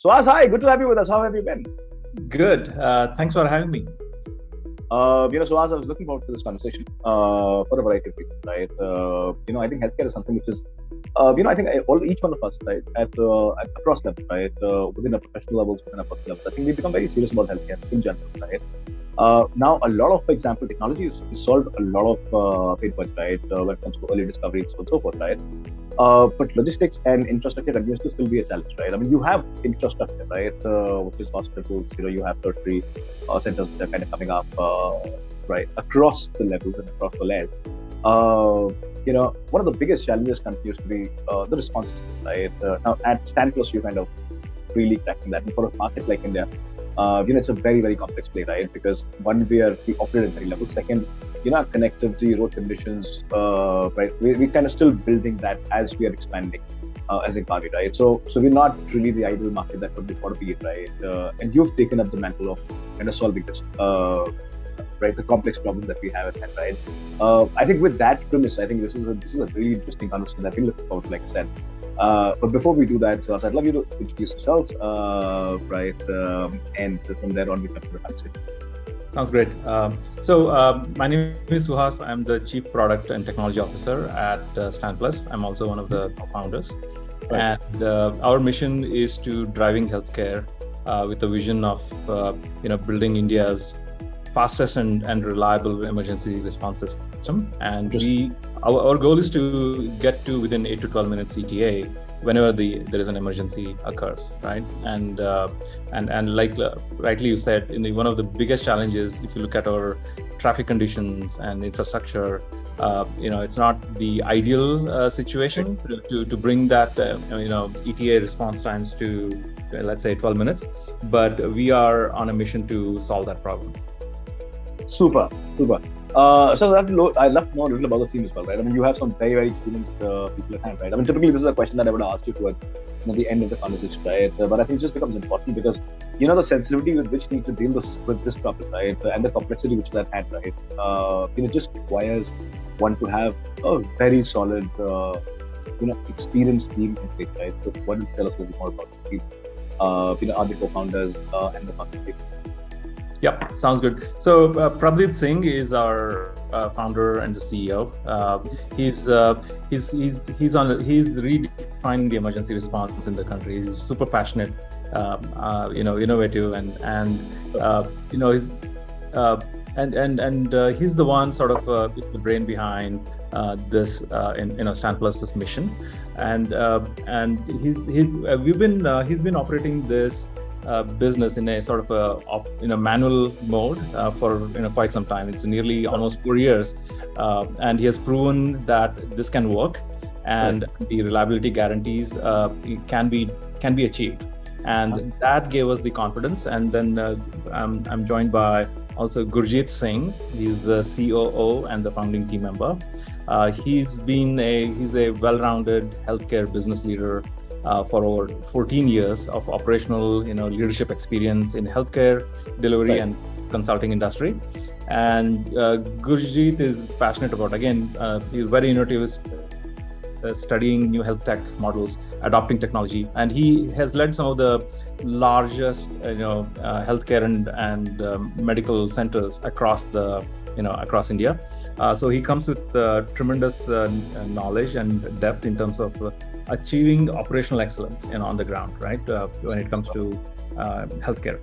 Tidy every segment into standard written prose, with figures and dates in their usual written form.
Suhas, hi, good to have you with us. How have you been? Good. Thanks for having me. Suhas, I was looking forward to this conversation for a variety of reasons, right? I think healthcare is something which is, I think each one of us, right, at across levels, right, within our professional levels, within our personal levels, I think we become very serious about healthcare in general, right? Now, a lot of, for example, technology has solved a lot of pain points, right, when it comes to early discovery and so on and so forth, right? But logistics and infrastructure continues to still be a challenge, right? I mean, you have infrastructure, right, which is hospitals, you have tertiary centers that are kind of coming up, right, across the levels and across the land. One of the biggest challenges continues to be the response system, right? Now, at StanPlus, you kind of really cracking that. And for a market like India, it's a very, very complex play, right? Because one, we operate at very level. Second, our connectivity, road conditions, right? We're kind of still building that as we are expanding as a party, right? So we're not really the ideal market that would be for be, right? And you've taken up the mantle of kind of solving this, right? The complex problems that we have at hand, right? I think with that premise, I think this is a really interesting conversation that we look forward to, like I said. But before we do that, so I'd love you to introduce yourselves, right? And from there on, we come to the conversation. Sounds great. So my name is Suhas. I'm the Chief Product and Technology Officer at StanPlus. I'm also one of the co-founders. Right. And our mission is to driving healthcare with a vision of building India's fastest and reliable emergency response system. And our goal is to get to within 8 to 12 minutes ETA whenever there is an emergency occurs, right? And like rightly you said, one of the biggest challenges, if you look at our traffic conditions and infrastructure, it's not the ideal situation to bring that ETA response times to let's say 12 minutes, but we are on a mission to solve that problem. Super. So I'd love to know a little about the team as well, right? I mean, you have some very, very experienced people at hand, right? I mean, typically this is a question that I would ask you towards the end of the conversation, right? But I think it just becomes important because the sensitivity with which you need to deal with this topic, right? And the complexity which is at hand, right? It just requires one to have a very solid, experienced team in place, right? So why don't you tell us a little more about the team? Are the co-founders and the founding team? Yep, sounds good. So Prabdeep Singh is our founder and the CEO. He's redefining the emergency response in the country. He's super passionate, innovative, he's the one sort of the brain behind this StanPlus's mission, he's been operating this business in a sort of a manual mode for quite some time. It's nearly almost 4 years, and he has proven that this can work, and the reliability guarantees can be achieved, and that gave us the confidence. And then I'm joined by also Gurjeet Singh. He's the COO and the founding team member. He's a well-rounded healthcare business leader for over 14 years of operational leadership experience in healthcare delivery and consulting industry. And Gurjeet is passionate about, he's very innovative, studying new health tech models, adopting technology, and he has led some of the largest healthcare and medical centers across India. So he comes with tremendous knowledge and depth in terms of achieving operational excellence on the ground, right? When it comes to healthcare,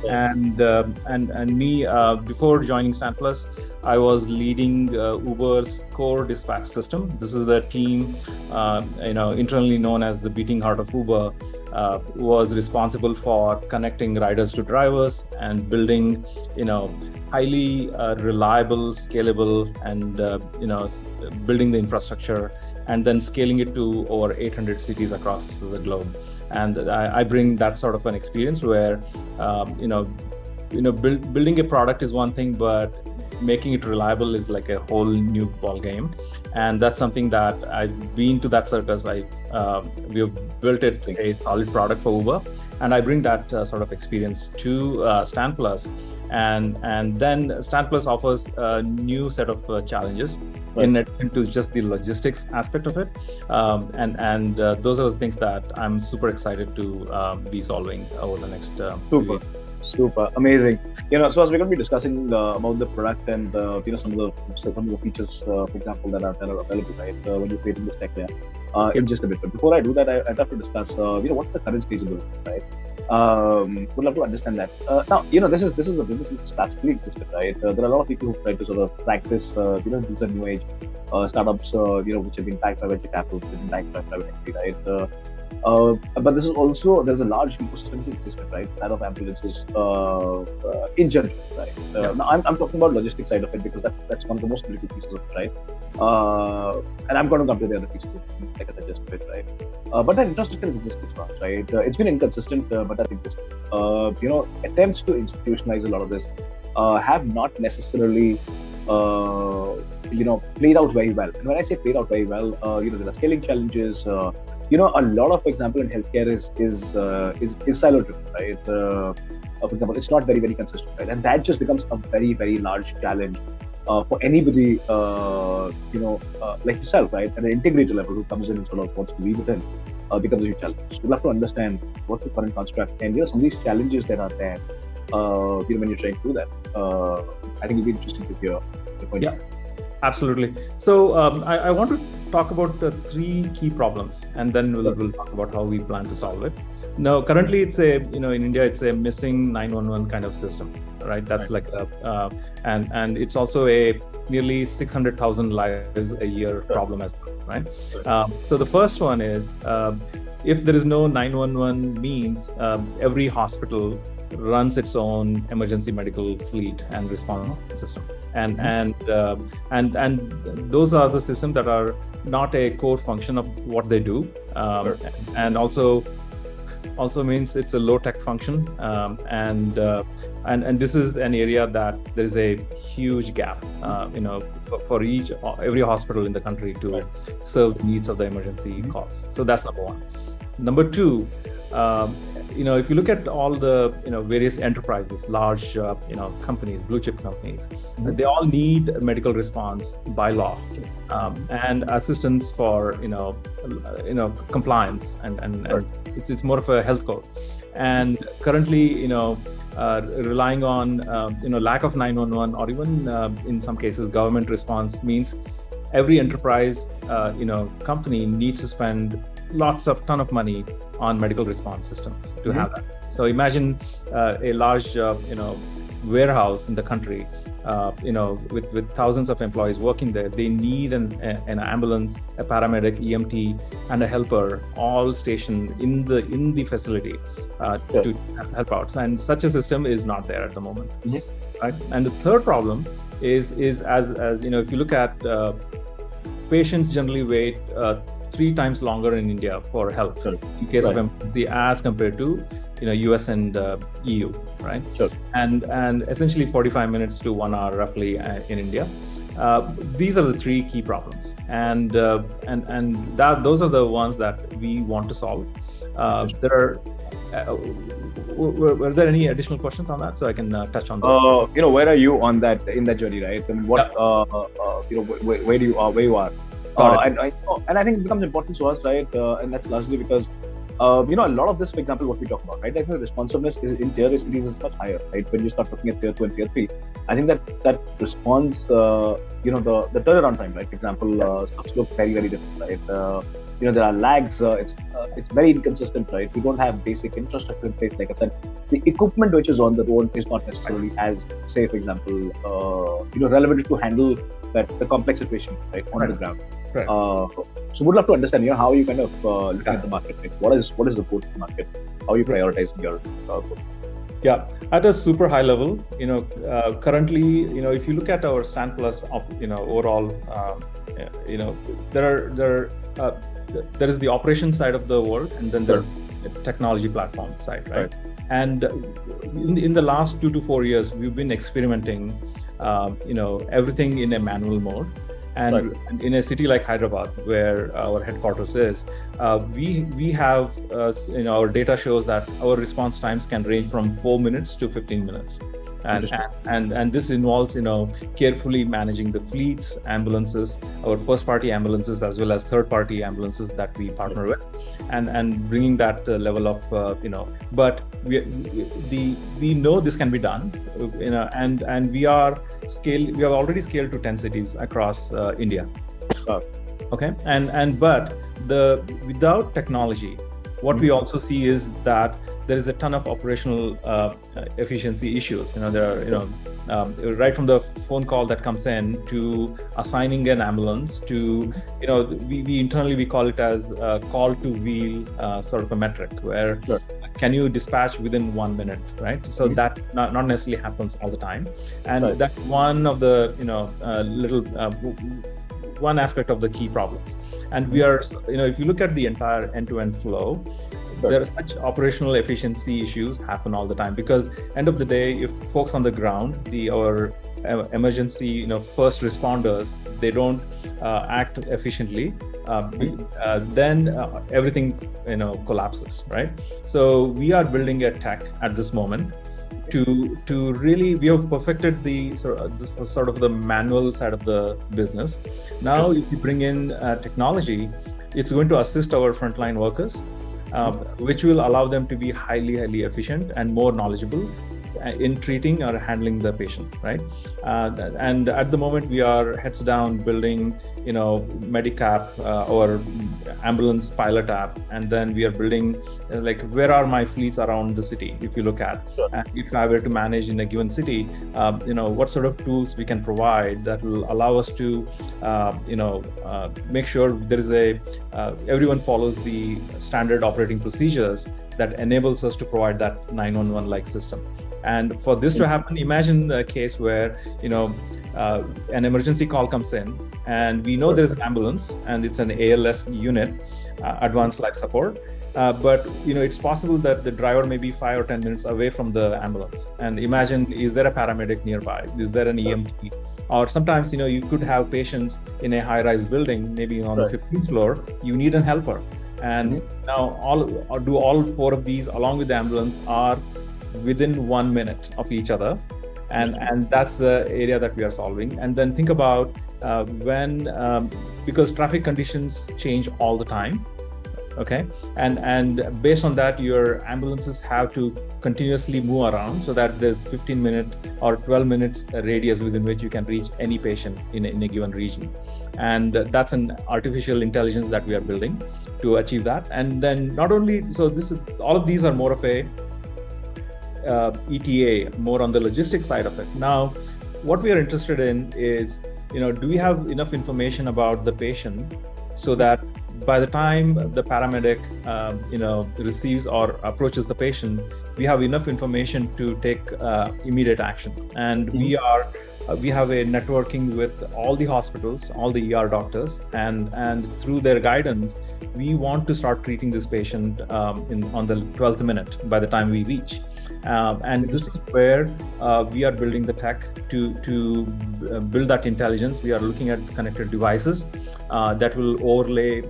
and me before joining StanPlus, I was leading Uber's core dispatch system. This is the team, internally known as the beating heart of Uber, was responsible for connecting riders to drivers and building, highly reliable, scalable, and building the infrastructure, and then scaling it to over 800 cities across the globe. And I bring that sort of an experience where, building a product is one thing, but making it reliable is like a whole new ball game. And that's something that I've been to that circus. We have built a solid product for Uber, and I bring that sort of experience to StanPlus. And then StanPlus offers a new set of challenges. in addition to just the logistics aspect of it. Those are the things that I'm super excited to be solving over the next few years. Super amazing. So as we're going to be discussing about the product and some of the features, for example, that are available, right? When you're creating this tech there, in just a bit. But before I do that, I'd have to discuss, what's the current stage of the business, right? Would love to understand that. Now, this is a business which classically existed, right? There are a lot of people who try to sort of practice, these are new age startups, which have been backed by venture capital, which have been backed by private equity, right? But this is also, there's a large ecosystem that existed, right? That of ambulances in general, right? Now I'm talking about logistics side of it because that's one of the most critical pieces of it, right? And I'm going to come to the other pieces, like I suggested, it, right? But that infrastructure has existed for us, right? It's been inconsistent, but that existed. Attempts to institutionalize a lot of this have not necessarily played out very well. And when I say played out very well, there are scaling challenges. A lot of, for example, in healthcare is silo driven, right? For example, it's not very, very consistent, right? And that just becomes a very, very large challenge for anybody, like yourself, right? At an integrator level who comes in and sort of wants to weave it in, becomes a huge challenge. So we'll have to understand what's the current construct and some of these challenges that are there, when you're trying to do that. I think it'd be interesting to hear the point. Yeah. Absolutely. So I want to talk about the three key problems, and then we'll talk about how we plan to solve it. Now, currently, it's in India, it's a missing 911 kind of system, right? That's like and it's also a nearly 600,000 lives a year problem as well, right? So the first one is if there is no 911 means every hospital runs its own emergency medical fleet and response system, and those are the systems that are not a core function of what they do, and also means it's a low tech function, and this is an area that there is a huge gap, for every hospital in the country to serve the needs of the emergency calls. So that's number one. Number two, if you look at all the various enterprises, large companies, blue chip companies, they all need medical response by law, and assistance for compliance, and it's more of a health code. And currently, relying on lack of 911 or even in some cases government response means every enterprise company needs to spend ton of money on medical response systems to have that. So imagine a large warehouse in the country, with thousands of employees working there. They need an ambulance, a paramedic, EMT, and a helper all stationed in the facility to help out. And such a system is not there at the moment, right? And the third problem is as if you look at patients generally wait 3 times longer in India for help in case of emergency as compared to US and EU, right? Sure. And essentially 45 minutes to 1 hour roughly in India. These are the 3 key problems, and those are the ones that we want to solve. There are. Were there any additional questions on that, so I can touch on this? Where are you on that in that journey, right? I mean, what where you are. And I think it becomes important to us, right? And that's largely because, a lot of this, for example, what we talk about, right? I think the responsiveness in tier cities is much higher, right? When you start looking at tier 2 and tier 3, I think that response, the turnaround time, right? For example, stuff look very, very different, right? There are lags. It's very inconsistent, right? We don't have basic infrastructure in place. Like I said, the equipment which is on the road is not necessarily as, say, for example, relevant to handle the complex situation, right, on the ground. Right. So we'd love to understand, how are you kind of looking at the market? Right? What is the go-to-market? How are you prioritizing your growth? Yeah, at a super high level, currently, if you look at our StanPlus, overall, there is the operation side of the world, and then there's the technology platform side, right? And in the last 2 to 4 years, we've been experimenting, everything in a manual mode. And in a city like Hyderabad, where our headquarters is, we have, our data shows that our response times can range from 4 minutes to 15 minutes. And this involves carefully managing the fleets, ambulances, our first party ambulances as well as third party ambulances that we partner with, and bringing that level of but we know this can be done, and we have already scaled to 10 cities across India. Okay, but without technology, what we also see is that there is a ton of operational efficiency issues. There are right from the phone call that comes in to assigning an ambulance to we internally call it as a call to wheel sort of a metric, where can you dispatch within 1 minute, right? So that not necessarily happens all the time, and that's one of the one aspect of the key problems. And we are, if you look at the entire end-to-end flow, there are such operational efficiency issues happen all the time, because end of the day, if folks on the ground, our emergency, first responders, they don't act efficiently, then everything, collapses, right? So we are building a tech at this moment to really, we have perfected the sort of the manual side of the business. Now, if you bring in technology, it's going to assist our frontline workers, which will allow them to be highly efficient and more knowledgeable in treating or handling the patient, right? And at the moment, we are heads down building, Medicap, our ambulance pilot app, and then we are building where are my fleets around the city? If you look at, if I were to manage in a given city, what sort of tools we can provide that will allow us to, make sure there is everyone follows the standard operating procedures that enables us to provide that 911-like system. And for this to happen, imagine a case where, an emergency call comes in and we know there's an ambulance and it's an ALS unit, advanced life support. But, it's possible that the driver may be 5 or 10 minutes away from the ambulance. And imagine, is there a paramedic nearby? Is there an EMT? Or sometimes, you could have patients in a high-rise building, maybe on the 15th floor, you need a helper. And now all 4 of these along with the ambulance are within 1 minute of each other, and that's the area that we are solving. And then think about because traffic conditions change all the time, okay, and based on that, your ambulances have to continuously move around so that there's 15-minute or 12 minutes radius within which you can reach any patient in a given region. And that's an artificial intelligence that we are building to achieve that. And then not only, so all of these are more of a ETA, more on the logistics side of it. Now, what we are interested in is, do we have enough information about the patient so that by the time the paramedic, receives or approaches the patient, we have enough information to take immediate action. And we have a networking with all the hospitals, all the ER doctors, and through their guidance, we want to start treating this patient on the 12th minute by the time we reach. And this is where we are building the tech to build that intelligence. We are looking at connected devices that will overlay,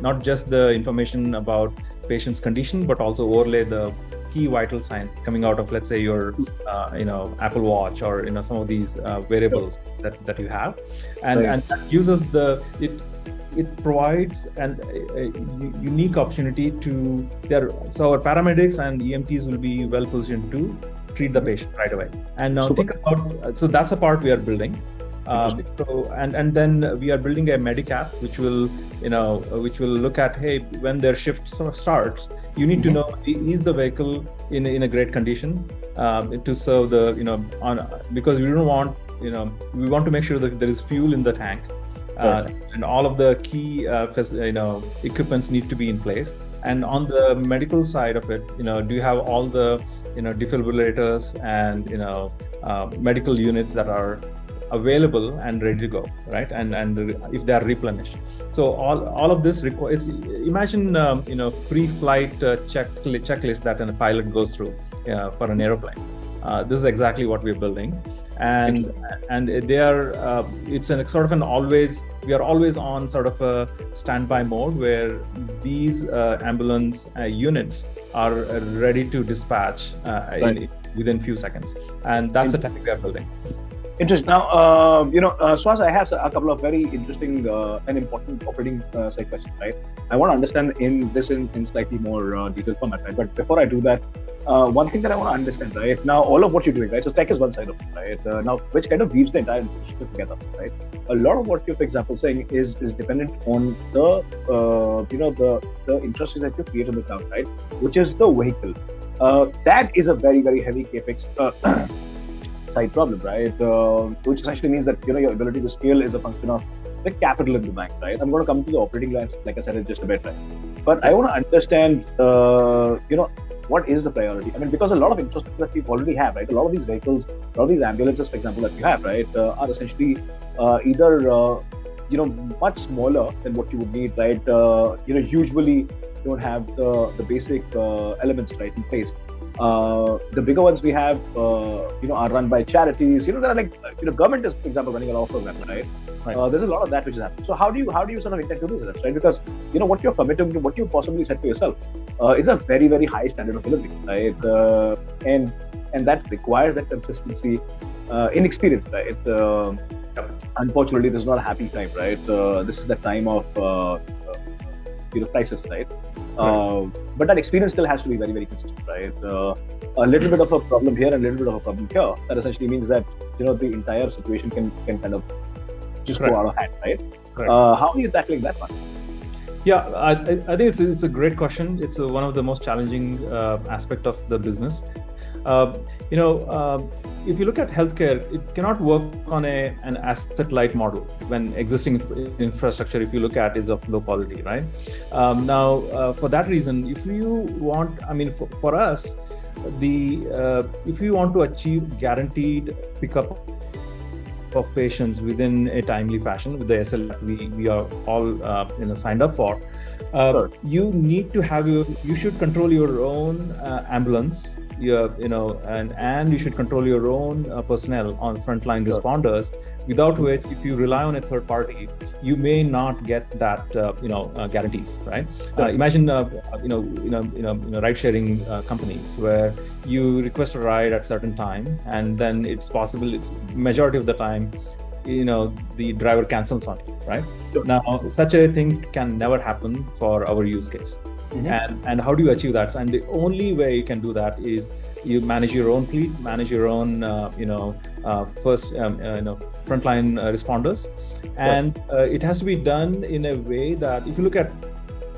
not just the information about patient's condition, but also overlay the key vital signs coming out of, let's say, your Apple Watch or some of these wearables that you have, and that gives us it provides a unique opportunity so our paramedics and EMTs will be well positioned to treat the patient right away. And now think about, so that's a part we are building. And then we are building a Medicap, which will look at, hey, when their shift starts, you need to know, is the vehicle in a great condition to serve because we don't want, we want to make sure that there is fuel in the tank. And all of the key equipments need to be in place. And on the medical side of it, do you have all the defibrillators and medical units that are available and ready to go, right? And if they are replenished. So all of this requires, imagine pre-flight checklist that a pilot goes through for an aeroplane. This is exactly what we're building, and they are it's a sort of we are always on sort of a standby mode where these ambulance units are ready to dispatch within few seconds. And that's the tech we are building. Interesting. Now, Suhas, I have a couple of very interesting and important operating side questions, right? I want to understand in slightly more detailed format, right? But before I do that, one thing that I want to understand, right? Now, all of what you're doing, right? So tech is one side of it, right? Now, which kind of weaves the entire initiative together, right? A lot of what you're, for example, saying is dependent on the infrastructure that you create on the cloud, right? Which is the vehicle. That is a very, very heavy capex side problem, right? Which essentially means that your ability to scale is a function of the capital in the bank, right? I'm going to come to the operating lines, like I said, in just a bit, right? But I want to understand, what is the priority? I mean, because a lot of infrastructure that we already have, right? A lot of these vehicles, a lot of these ambulances, for example, that you have, right, are essentially either much smaller than what you would need, right? Usually don't have the basic elements right in place. The bigger ones we have, are run by charities. There are government is, for example, running a lot of programs, right? There's a lot of that which is happening. So how do you sort of intend to do this, right? Because what you're committing to, what you possibly set to yourself, is a very, very high standard of delivery, right? And that requires that consistency in experience, right? Unfortunately, there's not a happy time, right? This is the time of crisis, right? But that experience still has to be very, very consistent, right? A little bit of a problem here and a little bit of a problem here, that essentially means that the entire situation can kind of just go out of hand, right? How are you tackling that one? Yeah, I think it's a great question. It's one of the most challenging aspect of the business. If you look at healthcare, it cannot work on an asset-light model when existing infrastructure, if you look at, is of low quality, right? For that reason, if you want, for us, if you want to achieve guaranteed pickup of patients within a timely fashion with the SL that we are all signed up for, you need to have you should control your own ambulance, and you should control your own personnel on frontline responders, without which, if you rely on a third party, you may not get that guarantees, right? Imagine ride sharing companies where you request a ride at a certain time, and then it's majority of the time the driver cancels on you, right? Now, such a thing can never happen for our use case. And how do you achieve that? And the only way you can do that is you manage your own fleet, manage your own frontline responders, and it has to be done in a way that, if you look at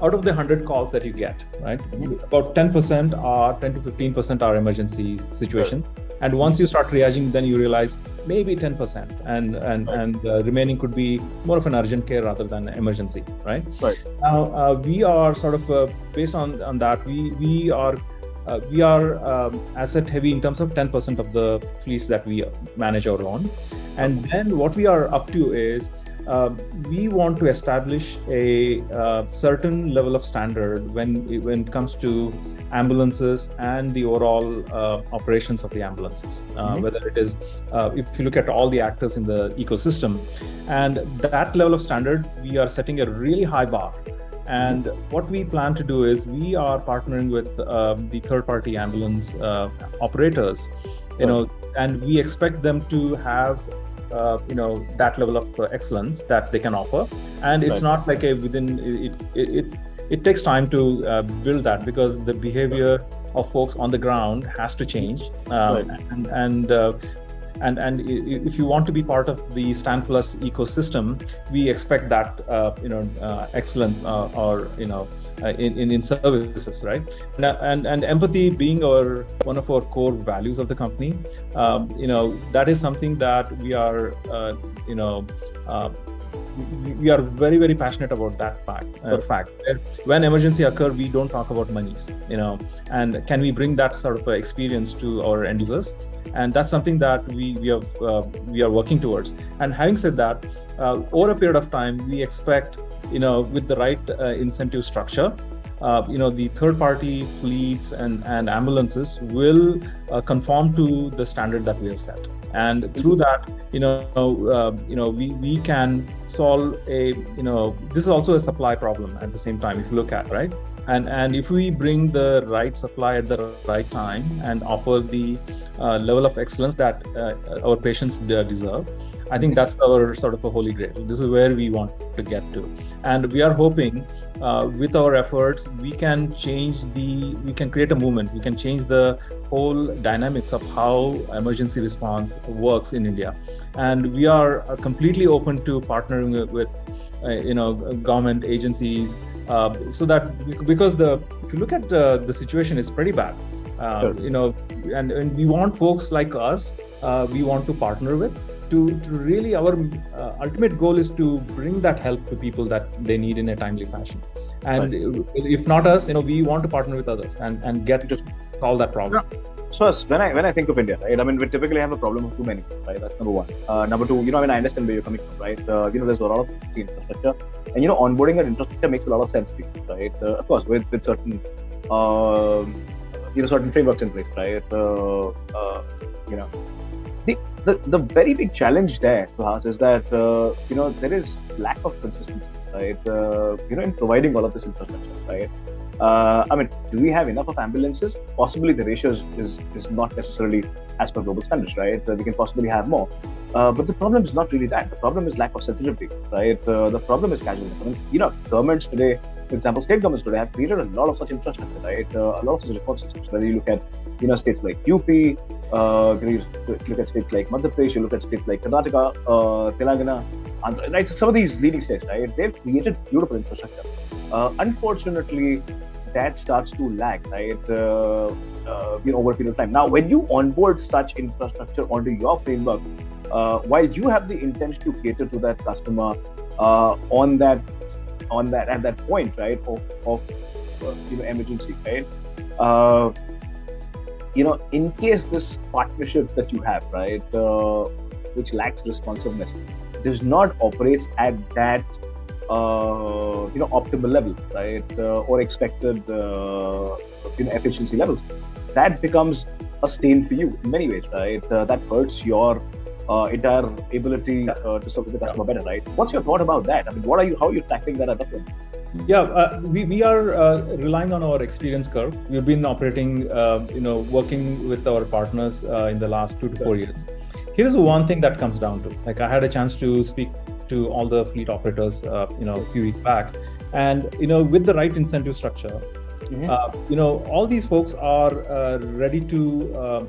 out of the 100 calls that you get, right, about 10 to 15% are emergency situation. And once you start triaging, then you realize maybe 10%, and remaining could be more of an urgent care rather than emergency, right? Now, we are sort of based on that. We are asset heavy in terms of 10% of the fleets that we manage our own. And then what we are up to is we want to establish a certain level of standard when it comes to ambulances and the overall operations of the ambulances, whether it is, if you look at all the actors in the ecosystem, and that level of standard, we are setting a really high bar. And what we plan to do is we are partnering with the third-party ambulance operators, and we expect them to have that level of excellence that they can offer. And it's not like it takes time to build that, because the behavior of folks on the ground has to change. And if you want to be part of the StanPlus ecosystem, we expect that excellence in services, right? And empathy being one of our core values of the company, that is something that we are we are very, very passionate about that fact. When emergency occur, we don't talk about monies, and can we bring that sort of experience to our end users? And that's something that we are working towards. And having said that, over a period of time, we expect, with the right incentive structure, the third-party fleets and ambulances will conform to the standard that we have set. And through that, we can solve this is also a supply problem at the same time, if you look at, right? And if we bring the right supply at the right time and offer the level of excellence that our patients deserve, I think that's our sort of a holy grail. This is where we want to get to. And we are hoping with our efforts, we can create a movement, we can change the whole dynamics of how emergency response works in India. And we are completely open to partnering with government agencies, so that, because if you look at the situation, is pretty bad. Sure. And we want folks like us, we want to partner with, to really, our ultimate goal is to bring that help to people that they need in a timely fashion. And if not us, we want to partner with others and get to solve that problem. So when I think of India, right, I mean, we typically have a problem of too many, right? That's number one. Number two, I understand where you're coming from, right? There's a lot of infrastructure, and onboarding an infrastructure makes a lot of sense to you, right? Of course, with certain certain frameworks in place, right? The very big challenge there, Suhas, is that there is lack of consistency, right? In providing all of this infrastructure, right? Do we have enough of ambulances? Possibly the ratio is not necessarily as per global standards, right? We can possibly have more. But the problem is not really that. The problem is lack of sensitivity, right? The problem is casualness. Governments today, for example, state governments today have created a lot of such infrastructure, right? A lot of such response systems. Whether you look at, states like UP, you look at states like Madhya Pradesh, you look at states like Karnataka, Telangana, Andhra, right? Some of these leading states, right? They've created beautiful infrastructure. Unfortunately, that starts to lag, right? Over a period of time. Now, when you onboard such infrastructure onto your framework, while you have the intent to cater to that customer on that at that point, right, of emergency, right? In case this partnership that you have, right, which lacks responsiveness, does not operate at that optimal level, right, or expected efficiency levels, that becomes a stain for you in many ways, right? That hurts your entire ability to serve the customer better, right? What's your thought about that? I mean, how are you tackling that at the point? Yeah, we are relying on our experience curve. We've been operating, working with our partners in the last 2 to 4 years. Here's one thing that comes down to, like, I had a chance to speak to all the fleet operators, a few weeks back, and with the right incentive structure, all these folks are ready to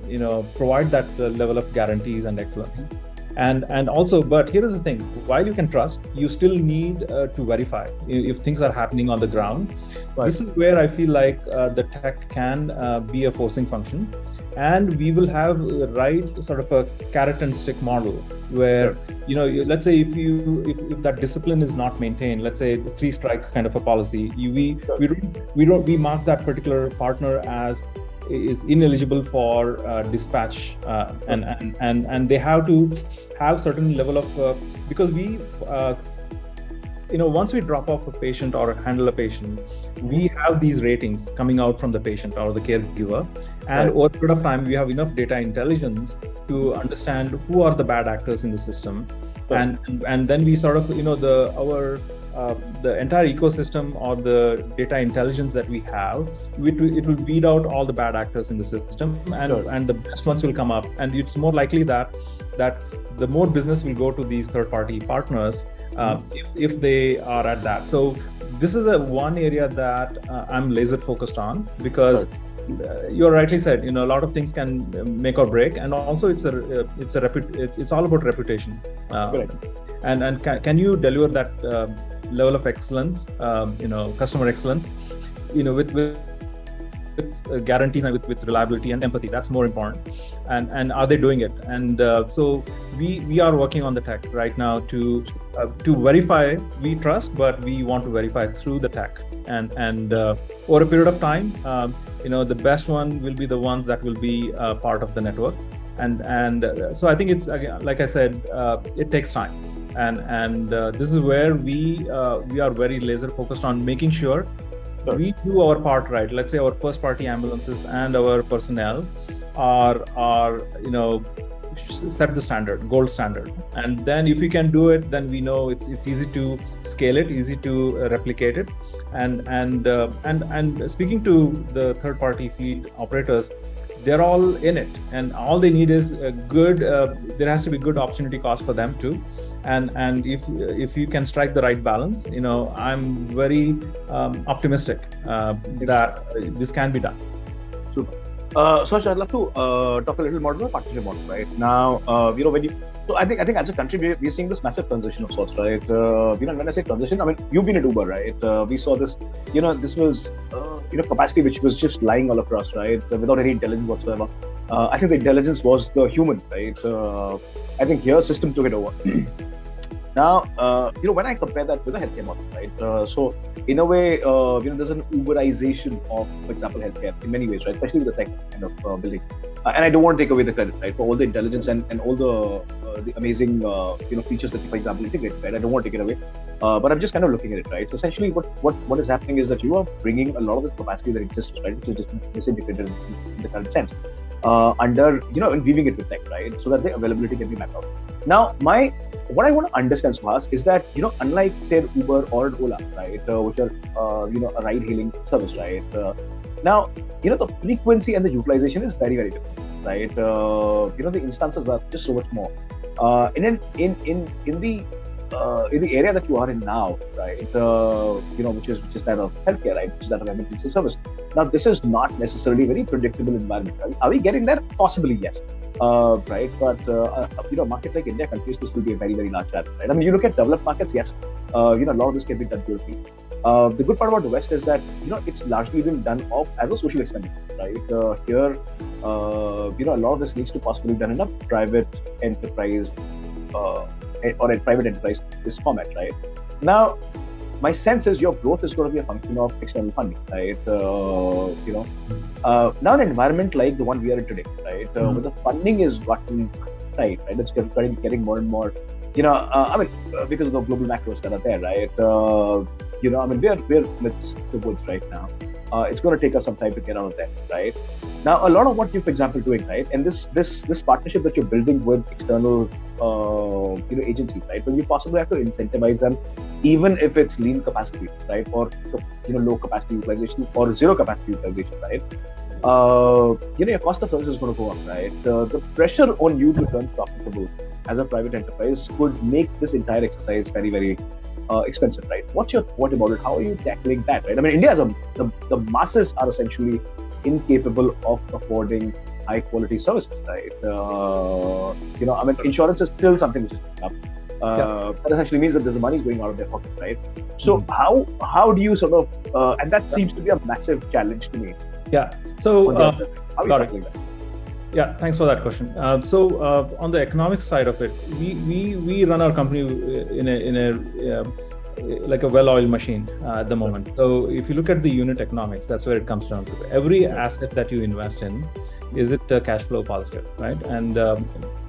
provide that level of guarantees and excellence. And also, but here is the thing: while you can trust, you still need to verify if things are happening on the ground. Right. This is where I feel like the tech can be a forcing function, and we will have the right sort of a carrot and stick model where, let's say if that discipline is not maintained, let's say 3-strike kind of a policy, we mark that particular partner as is ineligible for dispatch, and they have to have certain level of because we once we drop off a patient or handle a patient, we have these ratings coming out from the patient or the caregiver, and over a period of time we have enough data intelligence to understand who are the bad actors in the system, and then we sort of the entire ecosystem or the data intelligence that we have, it will weed out all the bad actors in the system, and the best ones will come up, and it's more likely that the more business will go to these third-party partners if they are at that. So this is one area that I'm laser focused on, because you rightly said, a lot of things can make or break, and also it's all about reputation. And can you deliver that level of excellence, customer excellence, with guarantees and with reliability and empathy? That's more important. And are they doing it? And so we are working on the tech right now to verify. We trust, but we want to verify through the tech. And over a period of time, the best one will be the ones that will be part of the network. And so I think it's, again, like I said, it takes time. And this is where we are very laser focused on making sure we do our part right. Let's say our first party ambulances and our personnel are set the standard, gold standard. And then if we can do it, then we know it's easy to scale it, easy to replicate it. And speaking to the third party fleet operators, they're all in it, and all they need is a good. There has to be good opportunity cost for them too, and if you can strike the right balance, I'm very optimistic that this can be done. Super. So I'd love to talk a little more about the partnership model, right? Now, so I think as a country we're seeing this massive transition of sorts, right? When I say transition, I mean you've been at Uber, right? We saw this, this was capacity which was just lying all across, right? Without any intelligence whatsoever. I think the intelligence was the human, right? I think here system took it over. Now, when I compare that with a healthcare model, right? So in a way, there's an Uberization of, for example, healthcare in many ways, right? Especially with the tech kind of building. And I don't want to take away the credit, right, for all the intelligence and all the amazing, features that you, for example, integrate, right? I don't want to take it away, but I'm just kind of looking at it, right? So essentially, what is happening is that you are bringing a lot of this capacity that exists, right, which is just misintegrated in the current sense, under, and weaving it with tech, right, so that the availability can be mapped out. Now, what I want to understand, Suhas, is that, unlike, say, Uber or an Ola, right, which are, a ride-hailing service, right? Now, the frequency and the utilization is very, very different, right? The instances are just so much more. In the area that you are in now, right? Which is that of healthcare, right? Which is that of emergency service. Now, this is not necessarily a very predictable environment, right? Are we getting there? Possibly, yes. Right, but a market like India continues to still be a very, very large challenge, right? I mean, you look at developed markets, yes, a lot of this can be done purely. The good part about the West is that it's largely been done off as a social expenditure, right? Here, a lot of this needs to possibly be done in a private enterprise or a private enterprise this format, right? Now, my sense is your growth is going to be a function of external funding, right? Now an environment like the one we are in today, right? Where the funding is gotten tight, right? It's getting more and more, because of the global macros that are there, right? We're amidst the woods right now. It's going to take us some time to get out of there, right? Now, a lot of what you're, for example, doing, right? And this partnership that you're building with external, agencies, right? When you possibly have to incentivize them, even if it's lean capacity, right? Or, low capacity utilization or zero capacity utilization, right? Your cost of service is going to go up, right? The pressure on you to turn profitable as a private enterprise could make this entire exercise very, very expensive, right? What's your thought about it? How are you tackling that, right? I mean, India the masses are essentially incapable of affording high quality services, right? Insurance is still something which is up. That essentially means that there's the money going out of their pocket, right? So how do you sort of, and that seems to be a massive challenge to me. Yeah. So, how are you tackling that? Yeah, thanks for that question. On the economic side of it, we run our company in a like a well-oiled machine at the moment. So if you look at the unit economics, that's where it comes down to. Every asset that you invest in, is it cash flow positive, right? And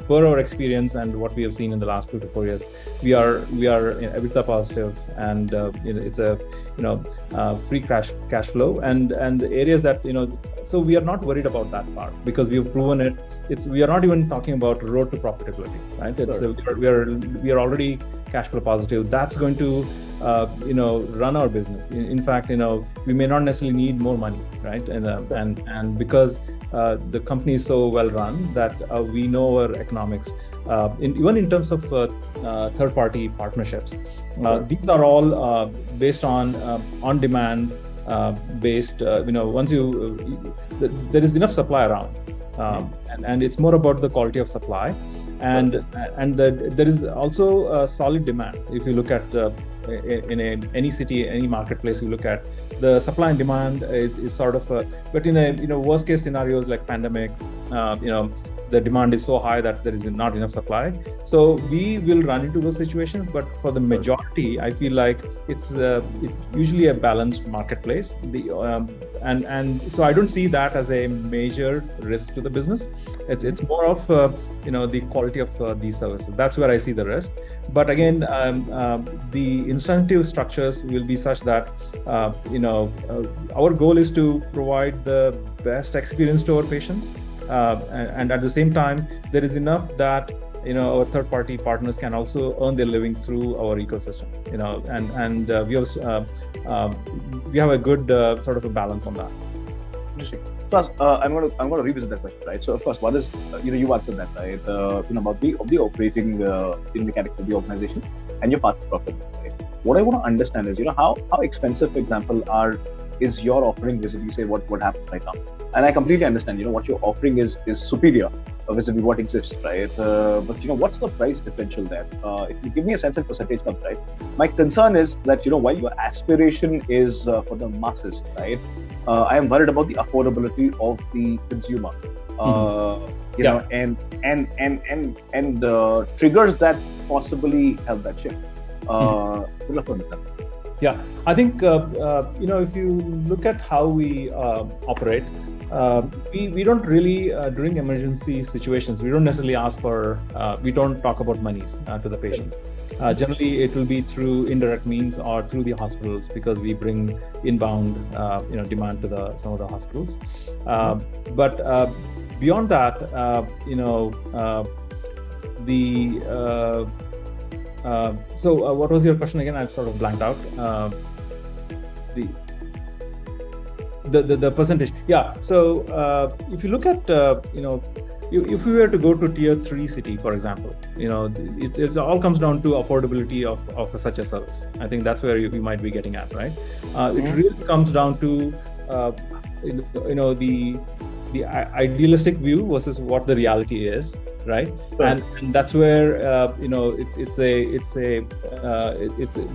per our experience and what we have seen in the last 2 to 4 years, we are EBITDA positive, and it's a free cash flow, and the areas that so we are not worried about that part because we have proven it. We are not even talking about road to profitability, right? We are already cash flow positive. That's going to run our business. In fact, we may not necessarily need more money, right? And because the company is so well run that we know our economics, even in terms of third-party partnerships. These are all based on demand based. Once there is enough supply around, and it's more about the quality of supply, and there is also a solid demand. If you look at in any city, any marketplace you look at, the supply and demand is sort of but in worst case scenarios like pandemic, the demand is so high that there is not enough supply. So we will run into those situations, but for the majority, I feel like it's usually a balanced marketplace. And so I don't see that as a major risk to the business. It's more of the quality of these services. That's where I see the risk. But again, the incentive structures will be such that our goal is to provide the best experience to our patients. and at the same time, there is enough that our third-party partners can also earn their living through our ecosystem. And we have a good sort of a balance on that. Interesting. Plus, I'm going to revisit that question, right? So, of course, one is you answered that, right? About the operating mechanics of the organization and your path to profit. Right? What I want to understand is how expensive, for example, is your offering vis-a-vis say what happens right now. And I completely understand what your offering is superior vis-a-vis what exists, right? But what's the price differential there? If you give me a sense in percentage terms, right? My concern is that while your aspiration is for the masses, right? I am worried about the affordability of the consumer. And triggers that possibly help that shift. We'll have to understand. Yeah, I think if you look at how we operate, we don't really during emergency situations, we don't necessarily ask for, we don't talk about monies to the patients. Generally, it will be through indirect means or through the hospitals, because we bring inbound demand to some of the hospitals. But beyond that, so what was your question again? I've sort of blanked out. The percentage. Yeah. So if you look at if we were to go to tier 3 city, for example, it all comes down to affordability of such a service. I think that's where we might be getting at, right? It really comes down to the idealistic view versus what the reality is, right? Sure. And that's where we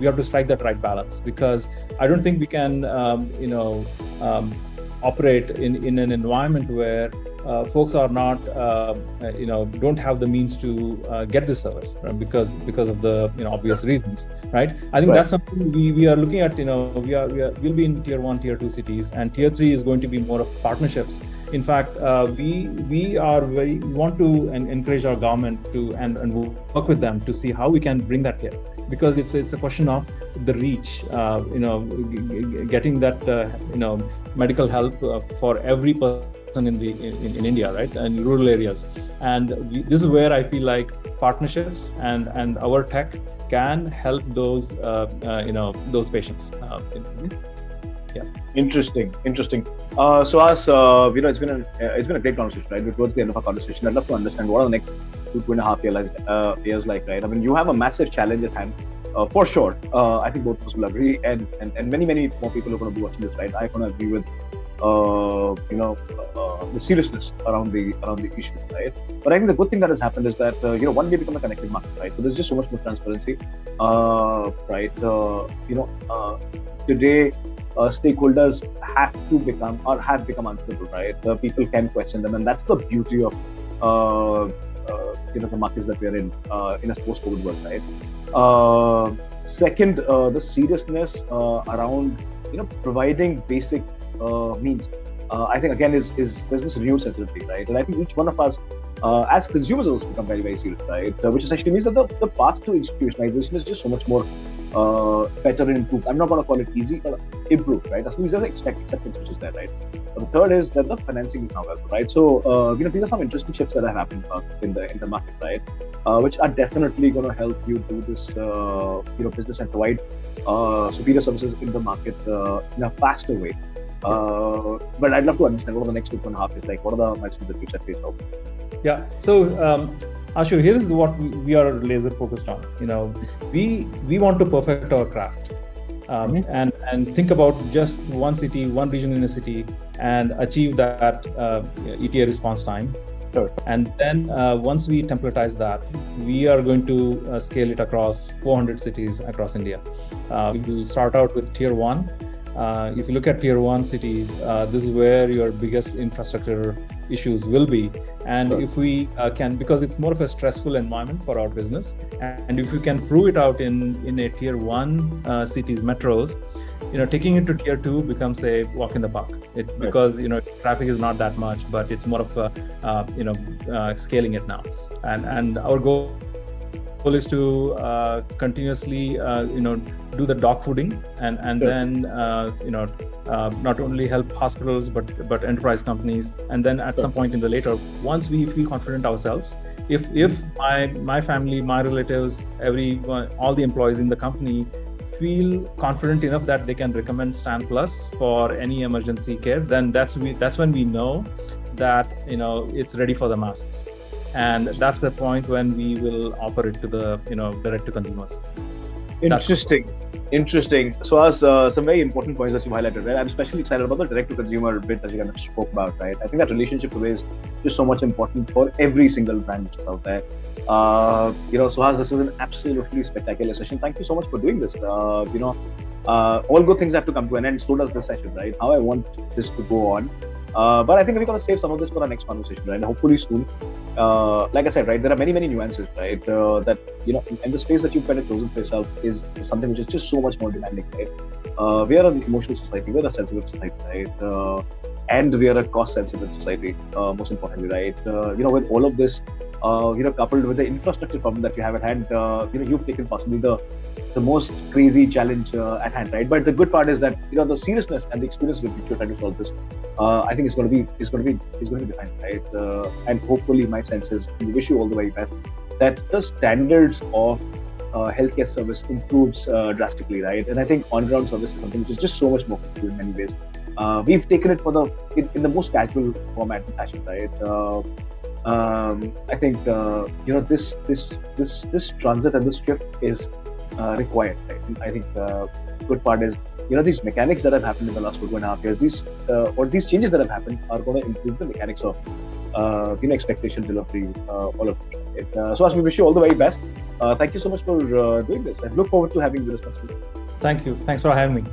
have to strike that right balance, because I don't think we can operate in an environment where folks are not don't have the means to get this service, right? because of the obvious reasons, right? I think that's something we are looking at. We'll be in tier 1, tier 2 cities, and tier 3 is going to be more of partnerships. In fact, we want to encourage our government to and work with them to see how we can bring that here, because it's a question of the reach, getting that medical help for every person in India, right, and rural areas. And this is where I feel like partnerships and our tech can help those patients. Yeah. Interesting. So as it's been a great conversation, right? We're towards the end of our conversation. I'd love to understand what are the next 2.5 years like, right? I mean, you have a massive challenge at hand, for sure. I think both of us will agree, and many more people are going to be watching this, right? I can agree with the seriousness around the issue, right? But I think the good thing that has happened is that one, we become a connected market, right? So there's just so much more transparency, right? Today, stakeholders have become answerable, right? People can question them, and that's the beauty of the markets that we are in a post-COVID world, right? Second, the seriousness around providing basic means. I think again is there's this renewed sensitivity, right? And I think each one of us as consumers also become very, very serious, right? Which essentially means that the path to institutionalization is just so much more better and improved. I'm not going to call it easy, but improved, right? As these are the acceptance which is there, right? The third is that the financing is now available, right? So these are some interesting shifts that have happened in the market, right? Which are definitely going to help you do this business and provide superior services in the market in a faster way. But I'd love to understand what are the next 2.5 years like. What are the milestones that you set for yourself? Yeah. So Ashu, here is what we are laser focused on. We want to perfect our craft, and think about just one city, one region in a city, and achieve that ETA response time. Sure. And then once we templatize that, we are going to scale it across 400 cities across India. We will start out with tier 1. If you look at tier 1 cities, this is where your biggest infrastructure issues will be. And sure. If we can, because it's more of a stressful environment for our business, and if we can prove it out in a tier 1 cities, metros, taking it to tier 2 becomes a walk in the park. Because traffic is not that much, but it's more of a scaling it now. And our goal goal is to continuously, do the dog fooding and then, not only help hospitals but enterprise companies, and then at some point in the later, once we feel confident ourselves, if my family, my relatives, everyone, all the employees in the company feel confident enough that they can recommend StanPlus for any emergency care, then that's when we know that it's ready for the masses, and that's the point when we will offer it to the direct to consumers. Interesting. So, as some very important points that you highlighted, right? I'm especially excited about the direct-to-consumer bit that you kind of spoke about, right? I think that relationship today is just so much important for every single brand which is out there. Suhas, this was an absolutely spectacular session. Thank you so much for doing this. All good things have to come to an end. So does this session, right? How I want this to go on. But I think we're going to save some of this for our next conversation, right? Hopefully soon. Like I said, right, there are many nuances, right? That in the space that you've kind of chosen for yourself is something which is just so much more demanding, right? We are an emotional society, we're a sensitive society, right? And we are a cost-sensitive society, most importantly, right? With all of this, coupled with the infrastructure problem that you have at hand, you've taken possibly the most crazy challenge at hand, right? But the good part is that the seriousness and the experience with which you're trying to solve this, I think it's going to be fine, right? And hopefully, my sense is, we wish you all the very best, that the standards of healthcare service improves drastically, right? And I think on-ground service is something which is just so much more cool in many ways. We've taken it in the most casual format and fashion, right? I think this transit and this shift is required, right? And I think good part is these mechanics that have happened in the last 2.5 years, these changes that have happened are going to improve the mechanics of expectation delivery, all of it. So as we wish you all the very best. Thank you so much for doing this. I look forward to having you this. Thank you. Thanks for having me.